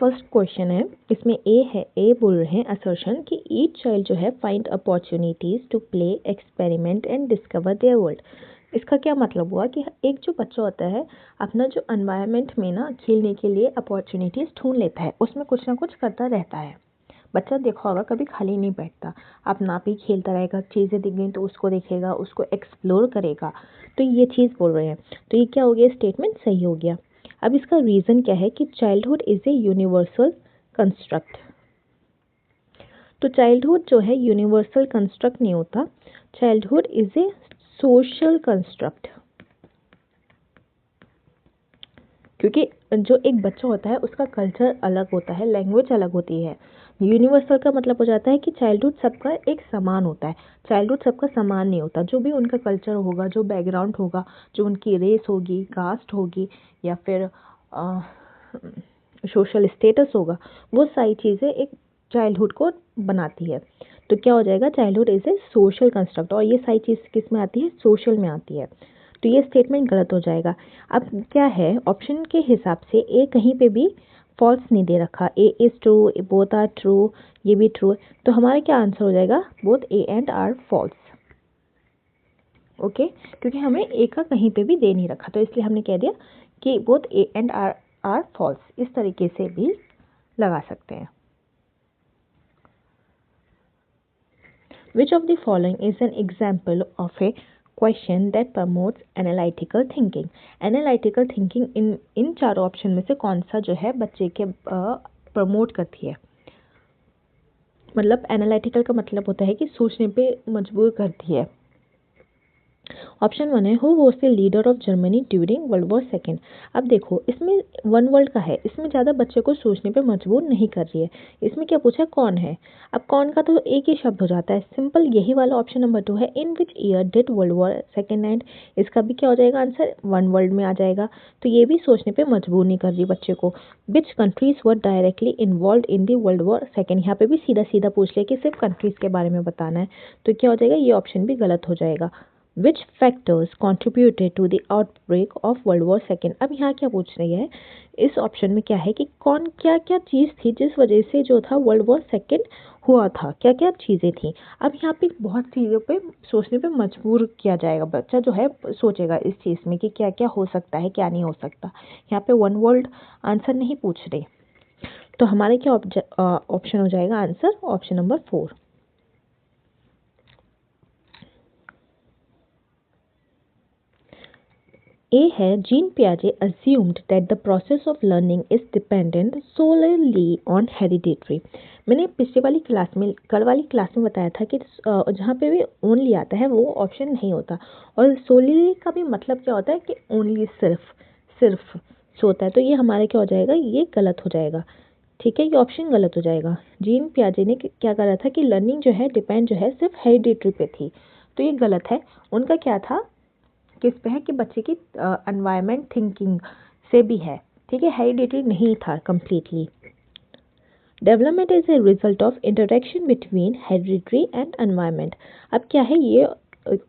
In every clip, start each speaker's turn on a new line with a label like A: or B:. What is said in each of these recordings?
A: First question है, इसमें ए बोल रहे हैं असर्शन कि ईच चाइल्ड जो है find opportunities to play, experiment and discover their world. इसका क्या मतलब हुआ कि एक जो बच्चा होता है अपना जो एनवायरनमेंट में ना खेलने के लिए अपॉर्चुनिटीज ढूंढ लेता है, उसमें कुछ ना कुछ करता रहता है। बच्चा देखा होगा कभी खाली नहीं बैठता, अपना आप ही खेलता रहेगा, चीज़ें दिख गई तो उसको देखेगा, उसको एक्सप्लोर करेगा। तो ये चीज़ बोल रहे हैं, तो ये क्या हो गया, स्टेटमेंट सही हो गया। अब इसका रीज़न क्या है कि childhood is a universal construct. तो चाइल्डहुड जो है यूनिवर्सल कंस्ट्रक्ट नहीं होता, childhood is a social construct. क्योंकि जो एक बच्चा होता है उसका कल्चर अलग होता है, लैंग्वेज अलग होती है। यूनिवर्सल का मतलब हो जाता है कि चाइल्डहुड सबका एक समान होता है। चाइल्डहुड सबका समान नहीं होता, जो भी उनका कल्चर होगा, जो बैकग्राउंड होगा, जो उनकी रेस होगी, कास्ट होगी, या फिर सोशल स्टेटस होगा, वो सारी चीज़ें एक चाइल्डहुड को बनाती है। तो क्या हो जाएगा, childhood is a social construct, और ये सारी चीज़ किस में आती है, सोशल में आती है। तो ये स्टेटमेंट गलत हो जाएगा। अब क्या है, ऑप्शन के हिसाब से ए कहीं पे भी फॉल्स नहीं दे रखा, A is true, both R true, ये भी ट्रू, तो हमारा क्या आंसर हो जाएगा, both A and R false. Okay, क्योंकि हमें ए का कहीं पे भी दे नहीं रखा, तो इसलिए हमने कह दिया कि both A and R false. इस तरीके से भी लगा सकते हैं। Which of the following is an example of a question that promotes analytical thinking. Analytical thinking इन चारों ऑप्शन में से कौन सा जो है बच्चे के प्रमोट करती है। मतलब एनालिटिकल का मतलब होता है कि सोचने पे मजबूर करती है। ऑप्शन 1 है, who was the leader of Germany during world war second. अब देखो इसमें वन वर्ल्ड का है, इसमें ज़्यादा बच्चे को सोचने पे मजबूर नहीं कर रही है। इसमें क्या पूछा, कौन है। अब कौन का तो एक ही शब्द हो जाता है, सिंपल यही वाला ऑप्शन नंबर 2 है, in which year did world war second end. इसका भी क्या हो जाएगा आंसर, वन वर्ल्ड में आ जाएगा। तो ये भी सोचने पर मजबूर नहीं कर रही बच्चे को। Which countries were directly involve in the world war second. यहाँ पे भी सीधा सीधा पूछ ले कि सिर्फ कंट्रीज के बारे में बताना है, तो क्या हो जाएगा, ये ऑप्शन भी गलत हो जाएगा। Which factors contributed to the outbreak of World War II। अब यहाँ क्या पूछ रही है, इस ऑप्शन में क्या है कि कौन क्या क्या चीज़ थी जिस वजह से जो था वर्ल्ड वॉर सेकेंड हुआ था, क्या क्या चीज़ें थी। अब यहाँ पे बहुत चीज़ों पे सोचने पे मजबूर किया जाएगा, बच्चा जो है सोचेगा इस चीज़ में कि क्या क्या हो सकता है, क्या नहीं हो सकता। यहाँ पे वन वर्ल्ड आंसर नहीं पूछ रहे, तो हमारे क्या ऑप्शन हो जाएगा आंसर, ऑप्शन नंबर 4। A है, gene पियाजे assumed that the process of learning is dependent solely on hereditary। मैंने पिछली वाली क्लास में, कल वाली क्लास में बताया था कि जहाँ पे भी ओनली आता है वो ऑप्शन नहीं होता, और सोली का भी मतलब क्या होता है कि ओनली सिर्फ होता है। तो ये हमारा क्या हो जाएगा, ये गलत हो जाएगा। ठीक है, ये ऑप्शन गलत हो जाएगा। जीन पियाजे ने क्या करा था कि लर्निंग जो है डिपेंड जो है सिर्फ हेरिडिटरी पे थी, तो ये गलत है। उनका क्या था, किस पे है कि बच्चे की एनवायरनमेंट थिंकिंग से भी है। ठीक है, हेरिडिटरी नहीं था completely. Development is a result of interaction between hereditary and environment. अब क्या है, ये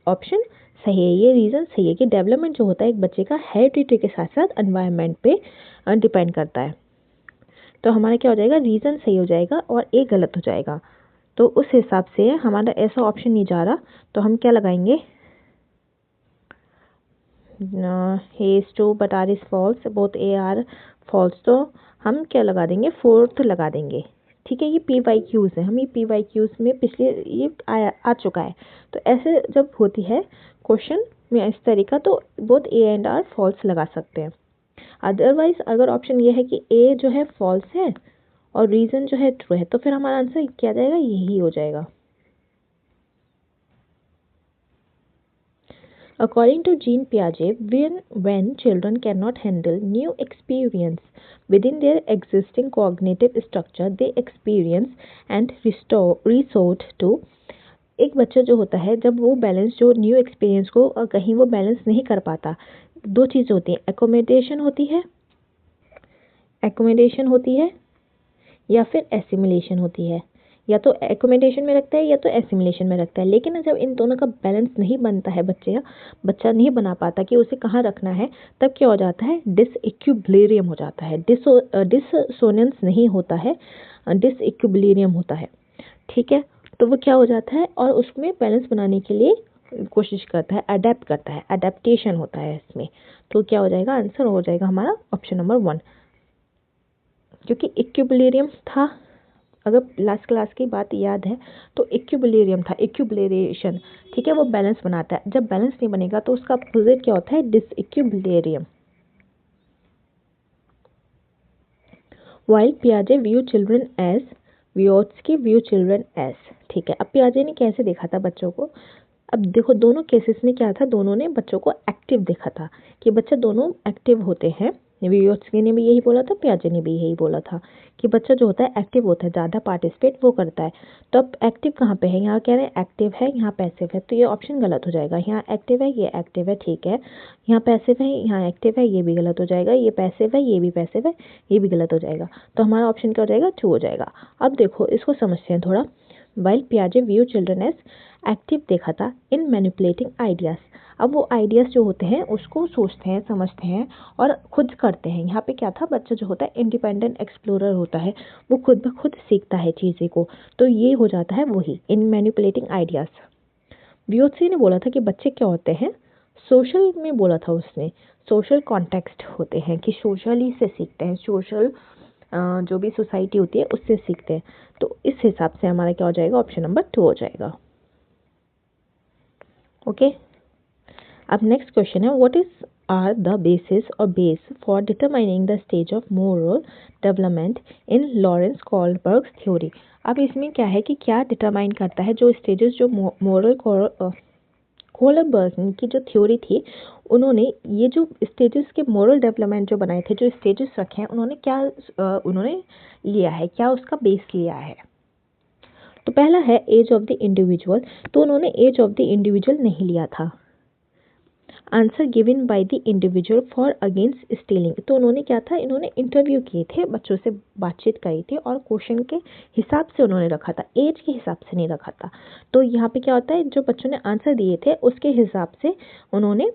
A: ऑप्शन सही है, ये रीज़न सही है कि डेवलपमेंट जो होता है एक बच्चे का हेरिडिटरी के साथ साथ एनवायरनमेंट पे डिपेंड करता है। तो हमारा क्या हो जाएगा, रीज़न सही हो जाएगा और ए गलत हो जाएगा। तो उस हिसाब से हमारा ऐसा ऑप्शन नहीं जा रहा, तो हम क्या लगाएंगे, he is true but R is false, both A are false। तो हम क्या लगा देंगे, 4th लगा देंगे। ठीक है, ये PYQs है, हम ये PYQs में पिछले ये आ चुका है। तो ऐसे जब होती है क्वेश्चन में इस तरीका, तो both A and R false लगा सकते हैं। अदरवाइज अगर ऑप्शन ये है कि A जो है फॉल्स है और रीज़न जो है ट्रू है, तो फिर हमारा आंसर क्या जाएगा, यही हो जाएगा। According to Jean Piaget, when children cannot handle new experience within their existing cognitive structure, they experience and resort to। एक बच्चा जो होता है जब वो बैलेंस, जो न्यू एक्सपीरियंस को कहीं वो बैलेंस नहीं कर पाता, दो चीज़ होती है, एकोमोडेशन होती है या फिर एसिमिलेशन होती है। या तो एकोमोडेशन में रखता है या तो एसिमिलेशन में रखता है। लेकिन जब इन दोनों का बैलेंस नहीं बनता है, बच्चा नहीं बना पाता कि उसे कहाँ रखना है, तब क्या हो जाता है, डिसइक्विलिब्रियम हो जाता है। डिसोनेंस नहीं होता है, डिसइक्विलिब्रियम होता है। ठीक है, तो वो क्या हो जाता है और उसमें बैलेंस बनाने के लिए कोशिश करता है, अडेप्ट करता है, अडेप्टेशन होता है इसमें। तो क्या हो जाएगा, आंसर हो जाएगा हमारा ऑप्शन नंबर 1, क्योंकि इक्विलिब्रियम था। अगर लास्ट क्लास की बात याद है तो इक्विलिब्रियम था, इक्विलिब्रेशन। ठीक है, वो बैलेंस बनाता है। जब बैलेंस नहीं बनेगा तो उसका अपोजिट क्या होता है, डिसइक्विलिब्रियम। वाइल पियाजे view children as, Vygotsky view children as. ठीक है, अब पियाजे ने कैसे देखा था बच्चों को। अब देखो दोनों केसेस में क्या था, दोनों ने बच्चों को एक्टिव देखा था कि बच्चे दोनों एक्टिव होते हैं। वियोत्स्की ने भी यही बोला था, पियाजे ने भी यही बोला था कि बच्चा जो होता है एक्टिव होता है, ज़्यादा पार्टिसिपेट वो करता है। तो अब एक्टिव कहाँ पे है, यहाँ कह रहे हैं एक्टिव है, यहाँ पैसिव है, तो ये ऑप्शन गलत हो जाएगा। यहाँ एक्टिव है, ये एक्टिव है, ठीक है। यहाँ पैसिव है, यहाँ एक्टिव है, ये भी गलत हो जाएगा। ये पैसिव है, ये भी पैसिव है, ये भी गलत हो जाएगा। तो हमारा ऑप्शन क्या हो जाएगा, 2 हो जाएगा। अब देखो इसको समझते हैं थोड़ा। वाइल पियाजे व्यू चिल्ड्रन एज एक्टिव देखा था इन मैनिपुलेटिंग आइडियाज़। अब वो आइडियाज़ जो होते हैं उसको सोचते हैं, समझते हैं और खुद करते हैं। यहाँ पे क्या था, बच्चा जो होता है इंडिपेंडेंट एक्सप्लोरर होता है, वो खुद ब खुद सीखता है चीज़ें को। तो ये हो जाता है वही, इन मैनिपुलेटिंग आइडियाज़। व्योत्सी ने बोला था कि बच्चे क्या होते हैं, सोशल में बोला था उसने, सोशल कॉन्टेक्स्ट होते हैं, कि सोशली से सीखते हैं, सोशल जो भी सोसाइटी होती है उससे सीखते हैं। तो इस हिसाब से हमारा क्या हो जाएगा, ऑप्शन नंबर 2 हो जाएगा। ओके, अब नेक्स्ट क्वेश्चन है, what is are the basis और base for determining the stage of moral development in Lawrence Kohlberg theory. अब इसमें क्या है कि क्या डिटरमाइन करता है, जो स्टेजेस जो मोरल कोहलबर्ग की जो थ्योरी थी, उन्होंने ये जो स्टेजेस के मोरल डेवलपमेंट जो बनाए थे, जो स्टेजेस रखे हैं, उन्होंने क्या उन्होंने लिया है, क्या उसका बेस लिया है। तो पहला है एज ऑफ द इंडिविजुअल, तो उन्होंने एज ऑफ द इंडिविजुअल नहीं लिया था। Answer given by the individual for against stealing, तो उन्होंने क्या था, इन्होंने इंटरव्यू किए थे, बच्चों से बातचीत करी थी और क्वेश्चन के हिसाब से उन्होंने रखा था, एज के हिसाब से नहीं रखा था। तो यहाँ पे क्या होता है, जो बच्चों ने आंसर दिए थे उसके हिसाब से उन्होंने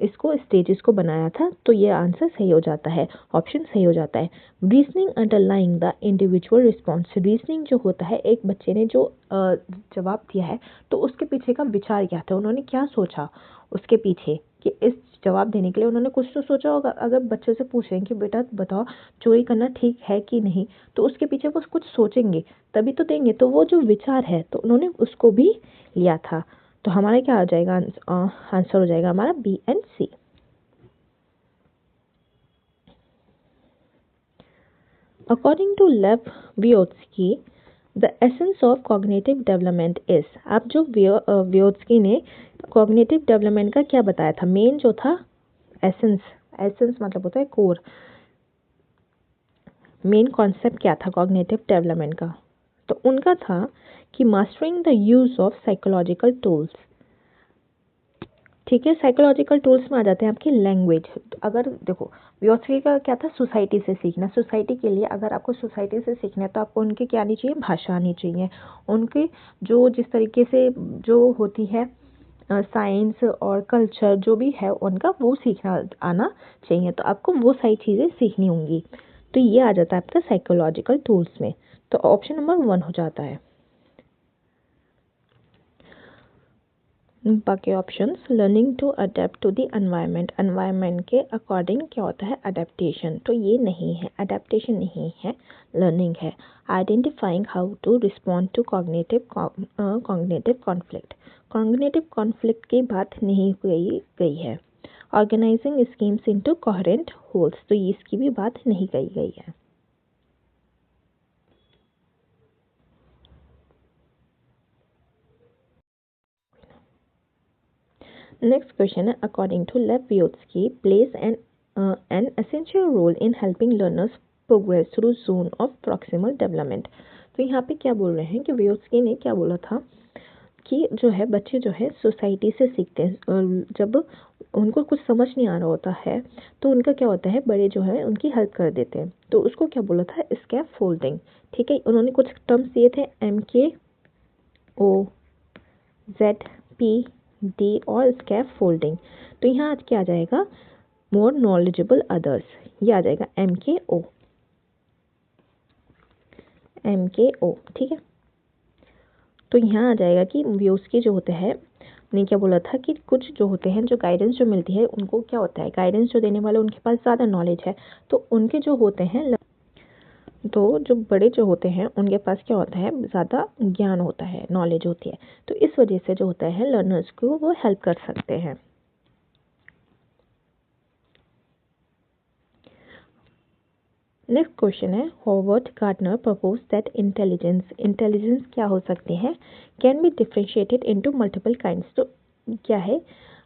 A: इसको स्टेजेस को बनाया था। तो ये आंसर सही हो जाता है, ऑप्शन सही हो जाता है। Reasoning underlying the individual response, reasoning जो होता है, एक बच्चे ने जो जवाब दिया है तो उसके पीछे का विचार क्या था, उन्होंने क्या सोचा उसके पीछे, कि इस जवाब देने के लिए उन्होंने कुछ तो सोचा होगा। अगर बच्चे से पूछें कि बेटा बताओ चोरी करना ठीक है कि नहीं, तो उसके पीछे वो कुछ सोचेंगे तभी तो देंगे। तो वो जो विचार है तो उन्होंने उसको भी लिया था। तो हमारा क्या आ जाएगा, आंसर हो जाएगा हमारा B and C. According to Lev Vygotsky the essence of cognitive development is. अब जो वियोत्स्की ने कॉग्निटिव डेवलपमेंट का क्या बताया था, मेन जो था एसेंस, एसेंस मतलब होता है कोर, मेन कॉन्सेप्ट क्या था कॉग्निटिव डेवलपमेंट का, तो उनका था कि mastering the use of psychological tools. ठीक है, साइकोलॉजिकल टूल्स में आ जाते हैं आपकी लैंग्वेज। अगर देखो व्योत्स्की का क्या था, सोसाइटी से सीखना, सोसाइटी के लिए अगर आपको सोसाइटी से सीखना है तो आपको उनकी क्या आनी चाहिए, भाषा आनी चाहिए, उनके जो जिस तरीके से जो होती है साइंस और कल्चर जो भी है उनका, वो सीखना आना चाहिए। तो आपको वो सारी चीज़ें सीखनी होंगी। तो ये आ जाता है आपका साइकोलॉजिकल टूल्स में। तो ऑप्शन नंबर 1 हो जाता है। बाकी options, learning to adapt to the environment, environment के अकॉर्डिंग क्या होता है, अडेप्टेशन, तो ये नहीं है, अडेप्टेशन नहीं है, लर्निंग है। Identifying how to respond to cognitive conflict, cognitive conflict की बात नहीं गई है। Organizing schemes into coherent wholes, तो इसकी भी बात नहीं कही गई है। Next question है, according to Lev Vygotsky plays an essential role in helping learners progress through zone of proximal development। तो यहाँ पे क्या बोल रहे हैं कि Vygotsky ने क्या बोला था कि जो है बच्चे जो है सोसाइटी से सीखते हैं, और जब उनको कुछ समझ नहीं आ रहा होता है तो उनका क्या होता है, बड़े जो है उनकी हेल्प कर देते हैं। तो उसको क्या बोला था, स्कैफ फोल्डिंग। ठीक है, उन्होंने कुछ टर्म्स दिए थे, MKOZPD और स्कैफ फोल्डिंग। तो यहाँ आज क्या आ जाएगा, मोर नॉलेजेबल अदर्स, ये आ जाएगा MKO। ठीक है, तो यहाँ आ जाएगा कि व्यूज़ के जो होते हैं, ने क्या बोला था कि कुछ जो होते हैं, जो गाइडेंस जो मिलती है उनको क्या होता है, गाइडेंस जो देने वाले उनके पास ज़्यादा नॉलेज है, तो उनके जो होते हैं, तो जो बड़े जो होते हैं उनके पास क्या होता है, ज़्यादा ज्ञान होता है, नॉलेज होती है। तो इस वजह से जो होता है लर्नर्स को वो हेल्प कर सकते हैं। नेक्स्ट क्वेश्चन है, Howard Gardner propose that intelligence क्या हो सकती है, can be differentiated into multiple kinds. तो क्या है,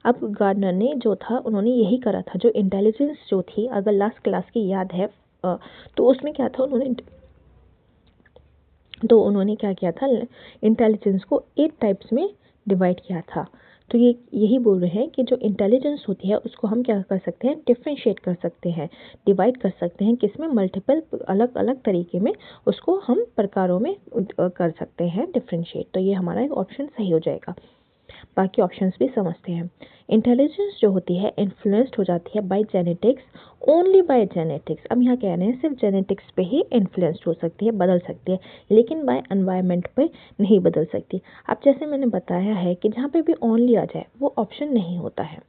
A: अब गार्डनर ने जो था उन्होंने यही करा था, जो इंटेलिजेंस जो थी, अगर लास्ट क्लास की याद है तो उसमें क्या था, उन्होंने क्या किया था, इंटेलिजेंस को 8 टाइप्स में डिवाइड किया था। तो ये यही बोल रहे हैं कि जो इंटेलिजेंस होती है उसको हम क्या कर सकते हैं, डिफ्रेंशिएट कर सकते हैं, डिवाइड कर सकते हैं, किसमें, मल्टीपल अलग अलग तरीके में उसको हम प्रकारों में कर सकते हैं डिफ्रेंशिएट। तो ये हमारा एक ऑप्शन सही हो जाएगा। बाकी ऑप्शंस भी समझते हैं। इंटेलिजेंस जो होती है इन्फ्लुएंस्ड हो जाती है by genetics, only by genetics. अब यहाँ कह रहे हैं सिर्फ जेनेटिक्स पे ही इन्फ्लुएंस्ड हो सकती है, बदल सकती है, लेकिन बाय एनवायरनमेंट पे नहीं बदल सकती। अब जैसे मैंने बताया है कि जहाँ पे भी ओनली आ जाए वो ऑप्शन नहीं होता है।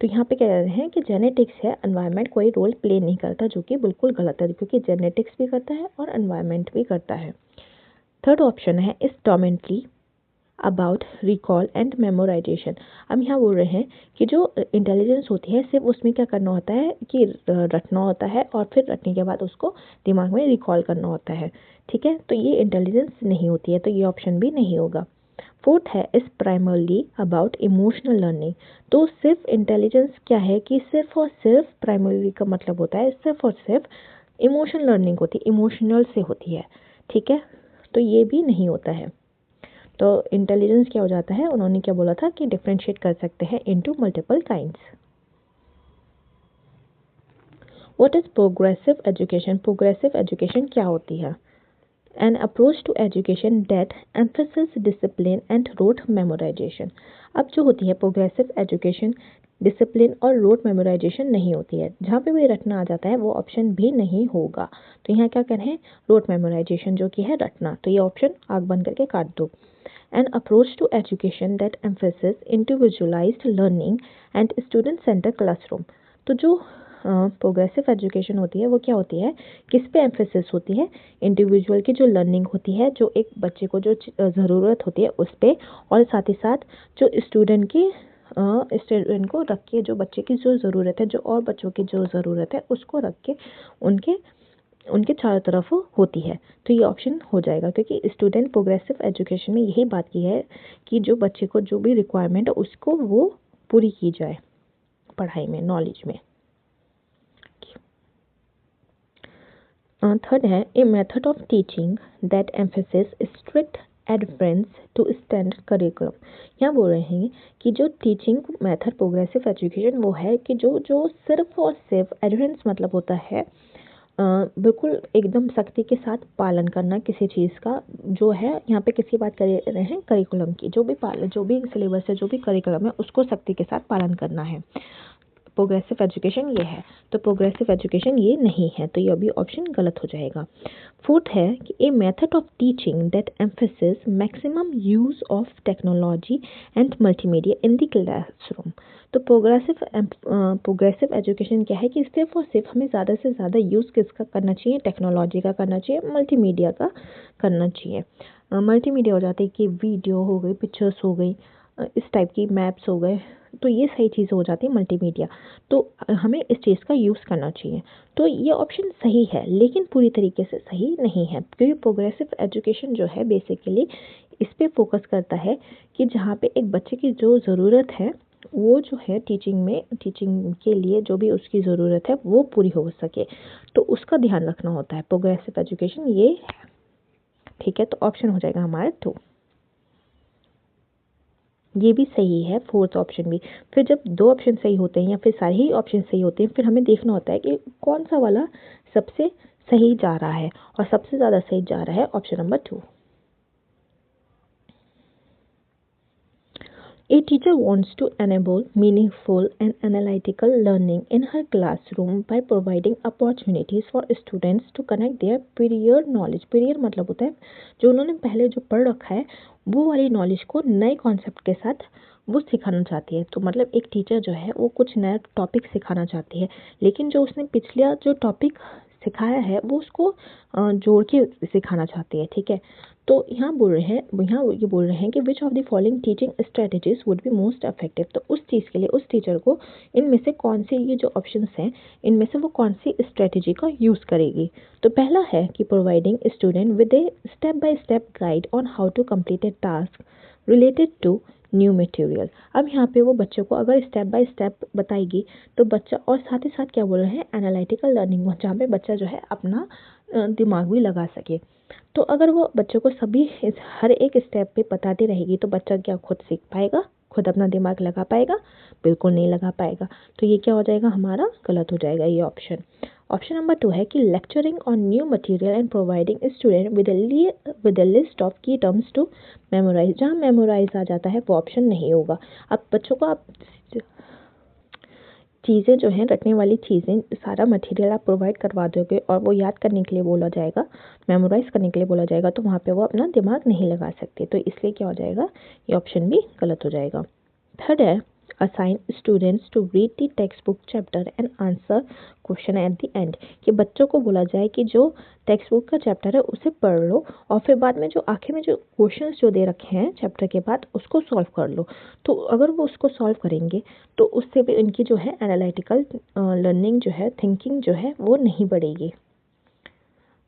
A: तो यहाँ पे कह रहे हैं कि जेनेटिक्स है, एनवायरनमेंट कोई रोल प्ले नहीं करता, जो कि बिल्कुल गलत है, क्योंकि जेनेटिक्स भी करता है और एनवायरनमेंट भी करता है। थर्ड ऑप्शन है is डोमिनेटली about recall and memorisation. अब यहाँ बोल रहे हैं कि जो इंटेलिजेंस होती है सिर्फ उसमें क्या करना होता है कि रटना होता है, और फिर रटने के बाद उसको दिमाग में रिकॉल करना होता है। ठीक है, तो ये इंटेलिजेंस नहीं होती है, तो ये ऑप्शन भी नहीं होगा। फोर्थ है is primarily about emotional learning. तो सिर्फ इंटेलिजेंस क्या है कि सिर्फ और सिर्फ, प्राइमरी का मतलब होता है सिर्फ और सिर्फ इमोशनल लर्निंग होती है, इमोशनल से होती है। ठीक है, तो ये भी नहीं होता है। तो इंटेलिजेंस क्या हो जाता है, उन्होंने क्या बोला था कि डिफरेंशिएट कर सकते हैं into multiple kinds. What is progressive education, progressive education क्या होती है, an approach to education that emphasis discipline and rote memorization. अब जो होती है प्रोग्रेसिव एजुकेशन, डिसिप्लिन और रोट मेमोराइजेशन नहीं होती है। जहाँ पे भी रटना आ जाता है वो ऑप्शन भी नहीं होगा। तो यहाँ क्या कह रहे हैं, रोट मेमोराइजेशन जो कि है रटना, तो ये ऑप्शन आग बंद करके काट दो। An approach to education that emphasizes individualized learning and student-centered classroom। तो जो प्रोग्रेसिव एजुकेशन होती है वो क्या होती है, किस पे एम्फेसिस होती है, इंडिविजुअल की जो लर्निंग होती है, जो एक बच्चे को जो ज़रूरत होती है उस पर, और साथ ही साथ जो स्टूडेंट को रख के, जो बच्चे की जो ज़रूरत है, जो और बच्चों की जो ज़रूरत है उसको रख के उनके उनके चारों तरफ होती है। तो ये ऑप्शन हो जाएगा, क्योंकि स्टूडेंट प्रोग्रेसिव एजुकेशन में यही बात की है कि जो बच्चे को जो भी रिक्वायरमेंट है उसको वो पूरी की जाए पढ़ाई में, नॉलेज में। थर्ड है a method of teaching that emphasis strict adherence to standard curriculum. यहाँ बोल रहे हैं कि जो टीचिंग मेथड प्रोग्रेसिव एजुकेशन वो है कि जो जो सिर्फ और सिर्फ एडहेरेंस मतलब होता है बिल्कुल एकदम सख्ती के साथ पालन करना किसी चीज़ का, जो है यहाँ पे किसकी बात कर रहे हैं, करिकुलम की, जो भी सिलेबस है, जो भी करिकुलम है उसको सख्ती के साथ पालन करना है। प्रोग्रेसिव एजुकेशन ये है, तो प्रोग्रेसिव एजुकेशन ये नहीं है, तो ये अभी ऑप्शन गलत हो जाएगा। फोर्थ है कि ए method of teaching that emphasis maximum use of technology and multimedia in the classroom. तो प्रोग्रेसिव एजुकेशन क्या है कि सिर्फ और सिर्फ हमें ज़्यादा से ज़्यादा यूज़ किसका करना चाहिए, टेक्नोलॉजी का करना चाहिए, मल्टीमीडिया का करना चाहिए। मल्टीमीडिया हो जाती है कि वीडियो हो गई, पिक्चर्स हो गई, इस टाइप की मैप्स हो गए, तो ये सही चीज़ हो जाती है मल्टीमीडिया। तो हमें इस चीज़ का यूज़ करना चाहिए। तो ये ऑप्शन सही है, लेकिन पूरी तरीके से सही नहीं है, क्योंकि प्रोग्रेसिव एजुकेशन जो है बेसिकली इस पे फोकस करता है कि जहाँ पे एक बच्चे की जो ज़रूरत है वो जो है टीचिंग के लिए जो भी उसकी ज़रूरत है वो पूरी हो सके, तो उसका ध्यान रखना होता है प्रोग्रेसिव एजुकेशन ये है। ठीक है, तो ऑप्शन हो जाएगा हमारा 2। ये भी सही है, फोर्थ ऑप्शन भी। फिर जब दो ऑप्शन सही होते हैं या फिर सारे ही ऑप्शन सही होते हैं, फिर हमें देखना होता है कि कौन सा वाला सबसे सही जा रहा है, और सबसे ज़्यादा सही जा रहा है option number 2। A teacher wants to enable meaningful and analytical learning in her classroom by providing opportunities for students to connect their prior knowledge। prior मतलब होता है जो उन्होंने पहले जो पढ़ रखा है वो वाली नॉलेज को नए कॉन्सेप्ट के साथ वो सिखाना चाहती है। तो मतलब एक टीचर जो है वो कुछ नया टॉपिक सिखाना चाहती है, लेकिन जो उसने पिछला जो टॉपिक सिखाया है वो उसको जोड़ के सिखाना चाहती है। ठीक है, तो यहाँ ये बोल रहे हैं कि विच of the following teaching strategies would be most effective. तो उस चीज़ के लिए उस टीचर को इनमें से कौन सी, ये जो ऑप्शंस हैं इनमें से वो कौन सी स्ट्रेटजी का यूज़ करेगी। तो पहला है कि providing student with a step by step guide on how to complete a task related to new material. अब यहाँ पे वो बच्चों को अगर स्टेप बाय स्टेप बताएगी तो बच्चा, और साथ ही साथ क्या बोल रहे हैं, एनालिटिकल लर्निंग, जहाँ पे बच्चा जो है अपना दिमाग भी लगा सके। तो अगर वो बच्चों को सभी हर एक स्टेप पे बताती रहेगी तो बच्चा क्या खुद सीख पाएगा, खुद अपना दिमाग लगा पाएगा? बिल्कुल नहीं लगा पाएगा। तो ये क्या हो जाएगा, हमारा गलत हो जाएगा ये ऑप्शन। ऑप्शन नंबर 2 है कि lecturing on new material and providing student with a list of की टर्म्स टू मेमोराइज। जहाँ मेमोराइज आ जाता है वो ऑप्शन नहीं होगा। अब बच्चों को आप चीज़ें जो हैं, रटने वाली चीज़ें, सारा मटेरियल आप प्रोवाइड करवा दोगे और वो याद करने के लिए बोला जाएगा, मेमोराइज करने के लिए बोला जाएगा, तो वहाँ पे वो अपना दिमाग नहीं लगा सकते। तो इसलिए क्या हो जाएगा, ये ऑप्शन भी गलत हो जाएगा। थर्ड है assign students to read the textbook chapter and answer question at the end. कि बच्चों को बोला जाए कि जो टेक्स्ट बुक का चैप्टर है उसे पढ़ लो और फिर बाद में जो आखिर में जो क्वेश्चंस जो दे रखे हैं चैप्टर के बाद उसको सॉल्व कर लो। तो अगर वो उसको सॉल्व करेंगे तो उससे भी इनकी जो है एनालिटिकल लर्निंग जो है, थिंकिंग जो है वो नहीं बढ़ेगी।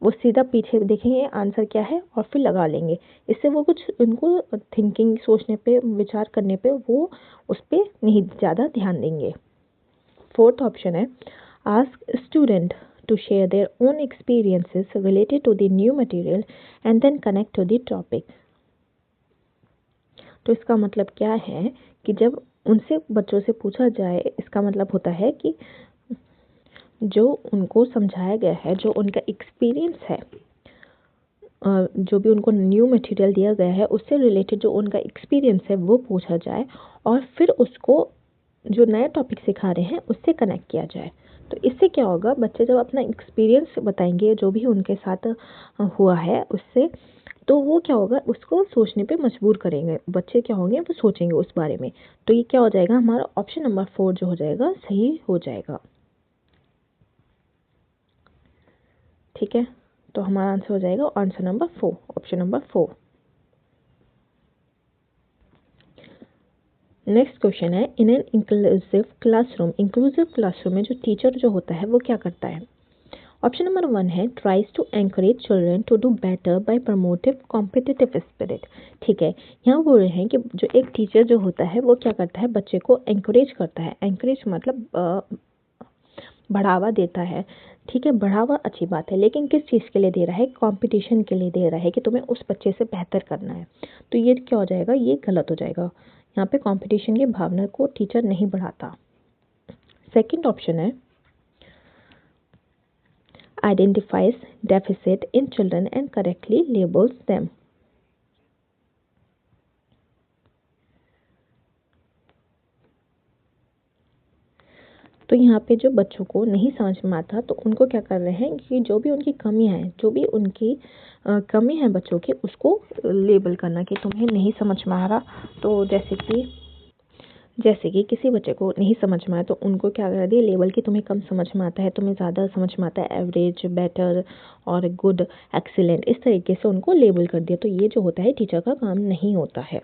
A: वो सीधा पीछे देखेंगे आंसर क्या है और फिर लगा लेंगे। इससे वो कुछ उनको थिंकिंग, सोचने पे, विचार करने पे वो उस पर नहीं ज़्यादा ध्यान देंगे। फोर्थ ऑप्शन है ask student to share their own experiences related to the new material and then connect to the topic. तो इसका मतलब क्या है कि जब उनसे बच्चों से पूछा जाए, इसका मतलब होता है कि जो उनको समझाया गया है, जो उनका एक्सपीरियंस है, जो भी उनको न्यू मटेरियल दिया गया है उससे रिलेटेड जो उनका एक्सपीरियंस है वो पूछा जाए और फिर उसको जो नया टॉपिक सिखा रहे हैं उससे कनेक्ट किया जाए। तो इससे क्या होगा, बच्चे जब अपना एक्सपीरियंस बताएंगे जो भी उनके साथ हुआ है उससे, तो वो क्या होगा, उसको सोचने पे मजबूर करेंगे। बच्चे क्या होंगे, वो सोचेंगे उस बारे में। तो ये क्या हो जाएगा, हमारा ऑप्शन नंबर 4 जो हो जाएगा सही हो जाएगा। ठीक है, तो हमारा आंसर हो जाएगा answer number 4, option number 4। Next question है in an inclusive classroom. Inclusive classroom में जो टीचर जो होता है वो क्या करता है। ऑप्शन नंबर 1 है tries to encourage children to do better by promotive competitive spirit. ठीक है, यहाँ बोल रहे हैं कि जो एक टीचर जो होता है वो क्या करता है, बच्चे को एनकरेज करता है। एनकरेज मतलब बढ़ावा देता है। ठीक है, बढ़ावा अच्छी बात है, लेकिन किस चीज़ के लिए दे रहा है, कंपटीशन के लिए दे रहा है कि तुम्हें उस बच्चे से बेहतर करना है। तो ये क्या हो जाएगा, ये गलत हो जाएगा। यहाँ पे कंपटीशन की भावना को टीचर नहीं बढ़ाता। सेकंड ऑप्शन है identifies deficit in children and correctly labels them. तो यहाँ पे जो बच्चों को नहीं समझ में आता तो उनको क्या कर रहे हैं कि जो भी उनकी कमियां हैं, जो भी उनकी कमी है बच्चों की, उसको लेबल करना कि तुम्हें नहीं समझ में आ रहा। तो जैसे कि किसी बच्चे को नहीं समझ में आया तो उनको क्या कर दिया, लेबल कि तुम्हें कम समझ में आता है, तुम्हें ज़्यादा समझ में आता है, एवरेज, बेटर और गुड, एक्सीलेंट, इस तरीके से उनको लेबल कर दिया। तो ये जो होता है टीचर का काम नहीं होता है।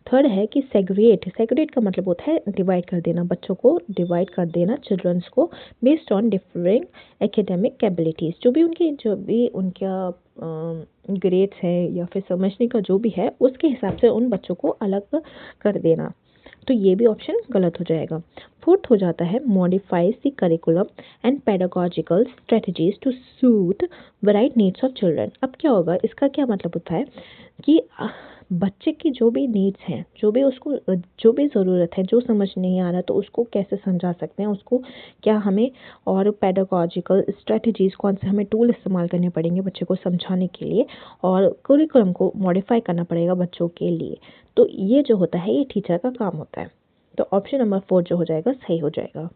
A: थर्ड है कि सेग्रेट का मतलब होता है डिवाइड कर देना, बच्चों को डिवाइड कर देना, चिल्ड्रंस को based on different academic capabilities. जो भी उनका ग्रेड्स है या फिर समझने का जो भी है उसके हिसाब से उन बच्चों को अलग कर देना। तो ये भी ऑप्शन गलत हो जाएगा। फोर्थ हो जाता है modifies the curriculum and pedagogical strategies to suit varied needs of children. अब क्या होगा, इसका क्या मतलब होता है कि बच्चे की जो भी नीड्स हैं, जो भी उसको जो भी ज़रूरत है, जो समझ नहीं आ रहा तो उसको कैसे समझा सकते हैं, उसको क्या हमें और पेडागॉजिकल स्ट्रेटजीज़ कौन से हमें टूल इस्तेमाल करने पड़ेंगे बच्चे को समझाने के लिए, और करिकुलम को मॉडिफाई करना पड़ेगा बच्चों के लिए। तो ये जो होता है ये टीचर का काम होता है। तो ऑप्शन नंबर 4 जो हो जाएगा सही हो जाएगा।